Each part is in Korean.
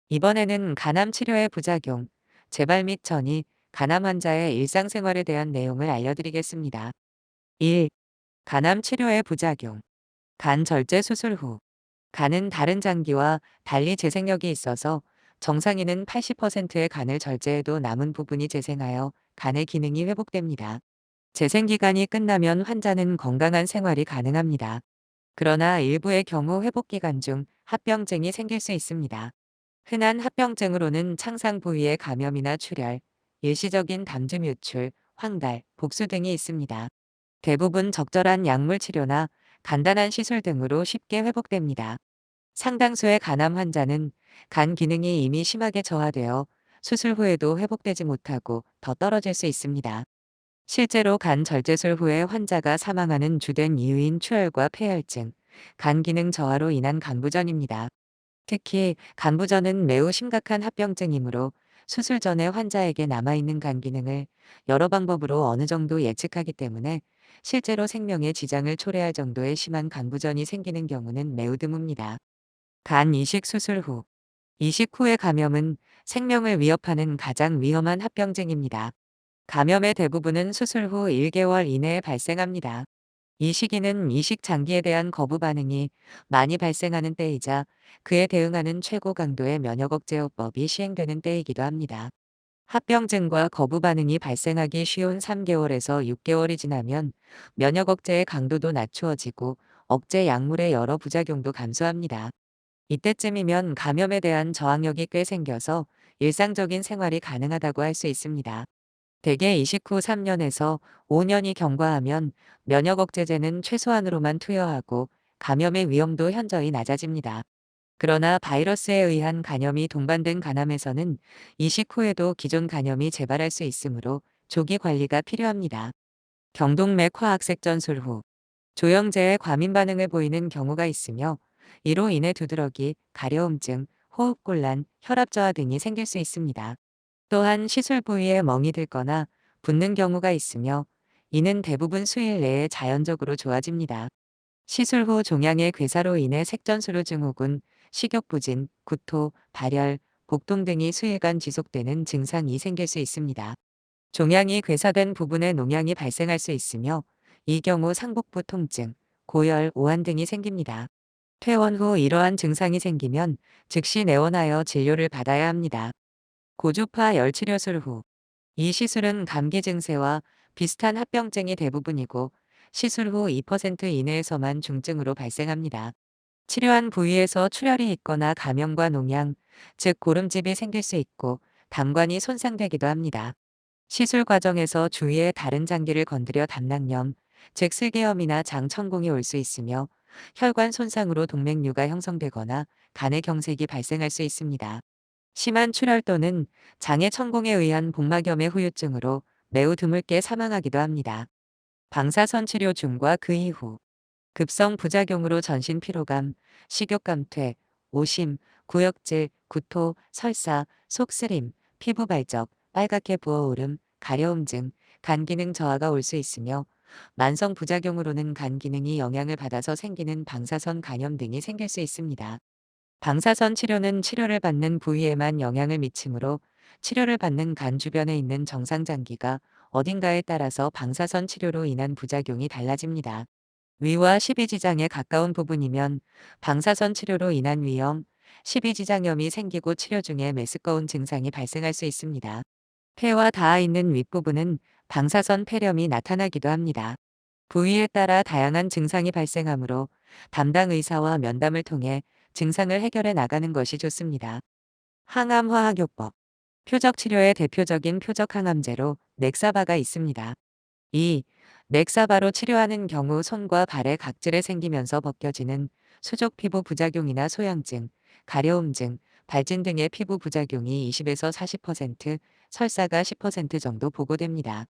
이번에는 간암 치료의 부작용, 재발 및 전이, 간암 환자의 일상생활에 대한 내용을 알려드리겠습니다. 1. 간암 치료의 부작용. 간 절제 수술 후. 간은 다른 장기와 달리 재생력이 있어서 정상인은 80%의 간을 절제해도 남은 부분이 재생하여 간의 기능이 회복됩니다. 재생 기간이 끝나면 환자는 건강한 생활이 가능합니다. 그러나 일부의 경우 회복 기간 중 합병증이 생길 수 있습니다. 흔한 합병증으로는 창상 부위의 감염이나 출혈, 일시적인 담즙 유출, 황달, 복수 등이 있습니다. 대부분 적절한 약물 치료나 간단한 시술 등으로 쉽게 회복됩니다. 상당수의 간암 환자는 간 기능이 이미 심하게 저하되어 수술 후에도 회복되지 못하고 더 떨어질 수 있습니다. 실제로 간 절제술 후에 환자가 사망하는 주된 이유인 출혈과 폐혈증, 간 기능 저하로 인한 간부전입니다. 특히 간부전은 매우 심각한 합병증이므로 수술 전에 환자에게 남아있는 간 기능을 여러 방법으로 어느 정도 예측하기 때문에 실제로 생명에 지장을 초래할 정도의 심한 간부전이 생기는 경우는 매우 드뭅니다. 간 이식 수술 후. 이식 후의 감염은 생명을 위협하는 가장 위험한 합병증입니다. 감염의 대부분은 수술 후 1개월 이내에 발생합니다. 이 시기는 이식 장기에 대한 거부 반응이 많이 발생하는 때이자 그에 대응하는 최고 강도의 면역 억제요법이 시행되는 때이기도 합니다. 합병증과 거부 반응이 발생하기 쉬운 3개월에서 6개월이 지나면 면역 억제의 강도도 낮추어지고 억제 약물의 여러 부작용도 감소합니다. 이때쯤이면 감염에 대한 저항력이 꽤 생겨서 일상적인 생활이 가능하다고 할 수 있습니다. 대개 이식 후 3년에서 5년이 경과하면 면역 억제제는 최소한으로만 투여하고 감염의 위험도 현저히 낮아집니다. 그러나 바이러스에 의한 간염이 동반된 간암에서는 이식 후에도 기존 간염이 재발할 수 있으므로 조기 관리가 필요합니다. 경동맥 화학색 전술 후 조영제에 과민 반응을 보이는 경우가 있으며 이로 인해 두드러기, 가려움증, 호흡곤란, 혈압 저하 등이 생길 수 있습니다. 또한 시술 부위에 멍이 들거나 붓는 경우가 있으며 이는 대부분 수일 내에 자연적으로 좋아집니다. 시술 후 종양의 괴사로 인해 색전수루 증후군, 식욕부진, 구토, 발열, 복통 등이 수일간 지속되는 증상이 생길 수 있습니다. 종양이 괴사된 부분에 농양이 발생할 수 있으며 이 경우 상복부 통증, 고열, 오한 등이 생깁니다. 퇴원 후 이러한 증상이 생기면 즉시 내원하여 진료를 받아야 합니다. 고주파 열치료술 후. 이 시술은 감기 증세와 비슷한 합병증이 대부분이고 시술 후 2% 이내에서만 중증으로 발생합니다. 치료한 부위에서 출혈이 있거나 감염과 농양, 즉 고름집이 생길 수 있고 담관이 손상되기도 합니다. 시술 과정에서 주위의 다른 장기를 건드려 담낭염, 즉 슬개염이나 장천공이 올 수 있으며 혈관 손상으로 동맥류가 형성되거나 간의 경색이 발생할 수 있습니다. 심한 출혈 또는 장의 천공에 의한 복막염의 후유증으로 매우 드물게 사망하기도 합니다. 방사선 치료 중과 그 이후 급성 부작용으로 전신 피로감, 식욕 감퇴, 오심, 구역질, 구토, 설사, 속쓰림, 피부 발적, 빨갛게 부어오름, 가려움 등 간 기능 저하가 올 수 있으며 만성 부작용으로는 간 기능이 영향을 받아서 생기는 방사선 간염 등이 생길 수 있습니다. 방사선 치료는 치료를 받는 부위에만 영향을 미치므로 치료를 받는 간 주변에 있는 정상 장기가 어딘가에 따라서 방사선 치료로 인한 부작용이 달라집니다. 위와 십이지장에 가까운 부분이면 방사선 치료로 인한 위염, 십이지장염이 생기고 치료 중에 메스꺼운 증상이 발생할 수 있습니다. 폐와 닿아 있는 윗부분은 방사선 폐렴이 나타나기도 합니다. 부위에 따라 다양한 증상이 발생하므로 담당 의사와 면담을 통해 증상을 해결해 나가는 것이 좋습니다. 항암화학요법. 표적 치료의 대표적인 표적 항암제로 넥사바가 있습니다. 2. 넥사바로 치료하는 경우 손과 발에 각질에 생기면서 벗겨지는 수족 피부 부작용이나 소양증, 가려움증, 발진 등의 피부 부작용이 20에서 40%, 설사가 10% 정도 보고됩니다.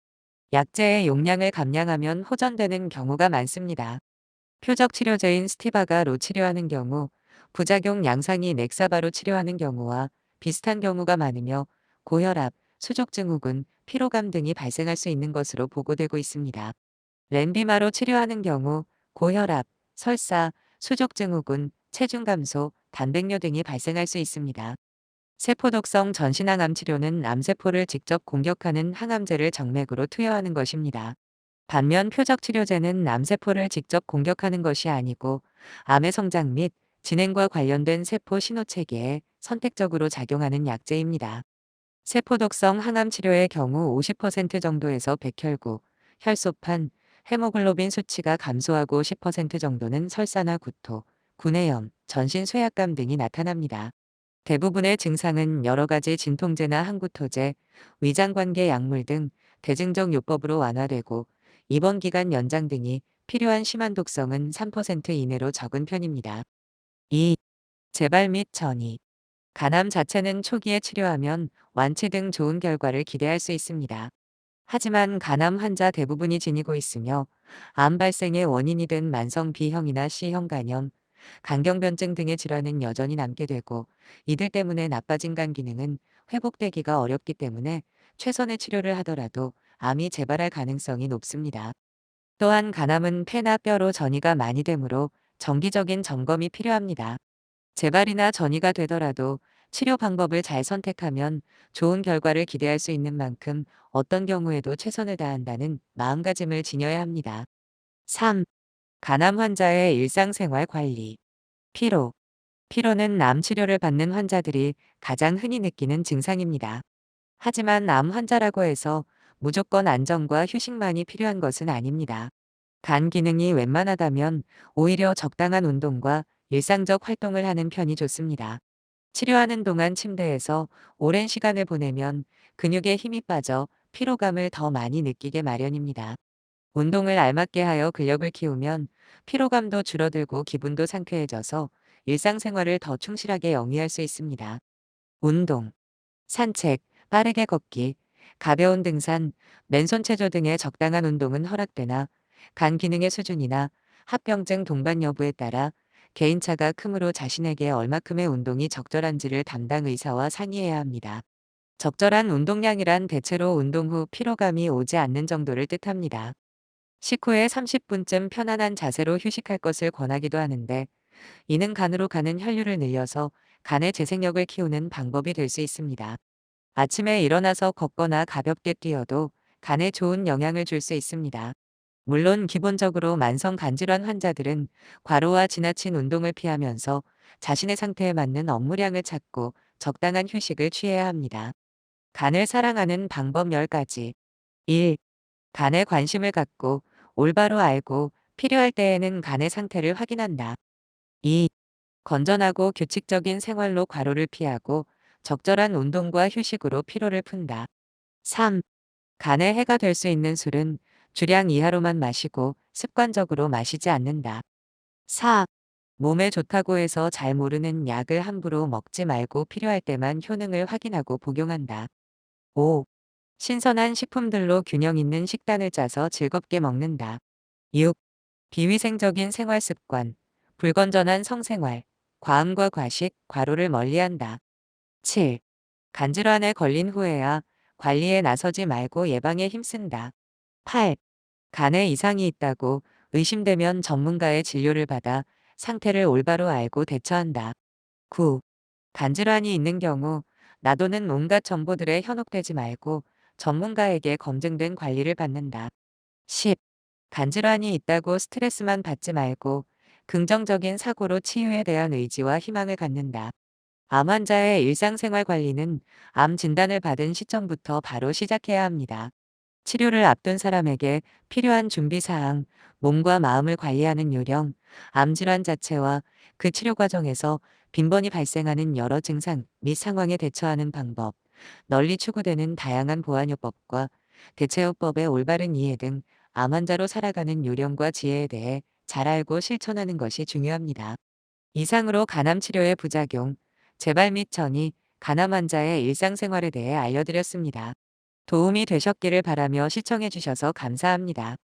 약제의 용량을 감량하면 호전되는 경우가 많습니다. 표적 치료제인 스티바가로 치료하는 경우 부작용 양상이 넥사바로 치료하는 경우와 비슷한 경우가 많으며 고혈압, 수족증후군, 피로감 등이 발생할 수 있는 것으로 보고되고 있습니다. 렌비마로 치료하는 경우 고혈압, 설사, 수족증후군, 체중 감소, 단백뇨 등이 발생할 수 있습니다. 세포독성 전신항암 치료는 암세포를 직접 공격하는 항암제를 정맥으로 투여하는 것입니다. 반면 표적 치료제는 암세포를 직접 공격하는 것이 아니고 암의 성장 및 진행과 관련된 세포 신호 체계에 선택적으로 작용하는 약제입니다. 세포독성 항암 치료의 경우 50% 정도에서 백혈구, 혈소판, 헤모글로빈 수치가 감소하고 10% 정도는 설사나 구토, 구내염, 전신 쇠약감 등이 나타납니다. 대부분의 증상은 여러 가지 진통제나 항구토제, 위장관계 약물 등 대증적 요법으로 완화되고 입원 기간 연장 등이 필요한 심한 독성은 3% 이내로 적은 편입니다. 2. 재발 및 전이. 간암 자체는 초기에 치료하면 완치 등 좋은 결과를 기대할 수 있습니다. 하지만 간암 환자 대부분이 지니고 있으며 암 발생의 원인이 된 만성 B형이나 C형 간염, 간경변증 등의 질환은 여전히 남게 되고 이들 때문에 나빠진 간 기능은 회복되기가 어렵기 때문에 최선의 치료를 하더라도 암이 재발할 가능성이 높습니다. 또한 간암은 폐나 뼈로 전이가 많이 되므로 정기적인 점검이 필요합니다. 재발이나 전이가 되더라도 치료 방법을 잘 선택하면 좋은 결과를 기대할 수 있는 만큼 어떤 경우에도 최선을 다한다는 마음가짐을 지녀야 합니다. 3. 간암 환자의 일상생활 관리. 피로. 피로는 암 치료를 받는 환자들이 가장 흔히 느끼는 증상입니다. 하지만 암 환자라고 해서 무조건 안정과 휴식만이 필요한 것은 아닙니다. 간 기능이 웬만하다면 오히려 적당한 운동과 일상적 활동을 하는 편이 좋습니다. 치료하는 동안 침대에서 오랜 시간을 보내면 근육에 힘이 빠져 피로감을 더 많이 느끼게 마련입니다. 운동을 알맞게 하여 근력을 키우면 피로감도 줄어들고 기분도 상쾌해져서 일상생활을 더 충실하게 영위할 수 있습니다. 운동, 산책, 빠르게 걷기, 가벼운 등산, 맨손 체조 등의 적당한 운동은 허락되나 간 기능의 수준이나 합병증 동반 여부에 따라 개인차가 크므로 자신에게 얼마큼의 운동이 적절한지를 담당 의사와 상의해야 합니다. 적절한 운동량이란 대체로 운동 후 피로감이 오지 않는 정도를 뜻합니다. 식후에 30분쯤 편안한 자세로 휴식할 것을 권하기도 하는데 이는 간으로 가는 혈류를 늘려서 간의 재생력을 키우는 방법이 될 수 있습니다. 아침에 일어나서 걷거나 가볍게 뛰어도 간에 좋은 영향을 줄 수 있습니다. 물론 기본적으로 만성 간질환 환자들은 과로와 지나친 운동을 피하면서 자신의 상태에 맞는 업무량을 찾고 적당한 휴식을 취해야 합니다. 간을 사랑하는 방법 10가지. 1. 간에 관심을 갖고 올바로 알고 필요할 때에는 간의 상태를 확인한다. 2. 건전하고 규칙적인 생활로 과로를 피하고 적절한 운동과 휴식으로 피로를 푼다. 3. 간에 해가 될 수 있는 술은 주량 이하로만 마시고 습관적으로 마시지 않는다. 4. 몸에 좋다고 해서 잘 모르는 약을 함부로 먹지 말고 필요할 때만 효능을 확인하고 복용한다. 5. 신선한 식품들로 균형 있는 식단을 짜서 즐겁게 먹는다. 6. 비위생적인 생활 습관, 불건전한 성생활, 과음과 과식, 과로를 멀리한다. 7. 간질환에 걸린 후에야 관리에 나서지 말고 예방에 힘쓴다. 8. 간에 이상이 있다고 의심되면 전문가의 진료를 받아 상태를 올바로 알고 대처한다. 9. 간질환이 있는 경우 나도는 온갖 정보들에 현혹되지 말고 전문가에게 검증된 관리를 받는다. 10. 간질환이 있다고 스트레스만 받지 말고 긍정적인 사고로 치유에 대한 의지와 희망을 갖는다. 암 환자의 일상생활 관리는 암 진단을 받은 시점부터 바로 시작해야 합니다. 치료를 앞둔 사람에게 필요한 준비사항, 몸과 마음을 관리하는 요령, 암 질환 자체와 그 치료 과정에서 빈번히 발생하는 여러 증상 및 상황에 대처하는 방법, 널리 추구되는 다양한 보완요법과 대체요법의 올바른 이해 등 암 환자로 살아가는 요령과 지혜에 대해 잘 알고 실천하는 것이 중요합니다. 이상으로 간암 치료의 부작용, 재발 및 전이, 간암 환자의 일상생활에 대해 알려드렸습니다. 도움이 되셨기를 바라며 시청해 주셔서 감사합니다.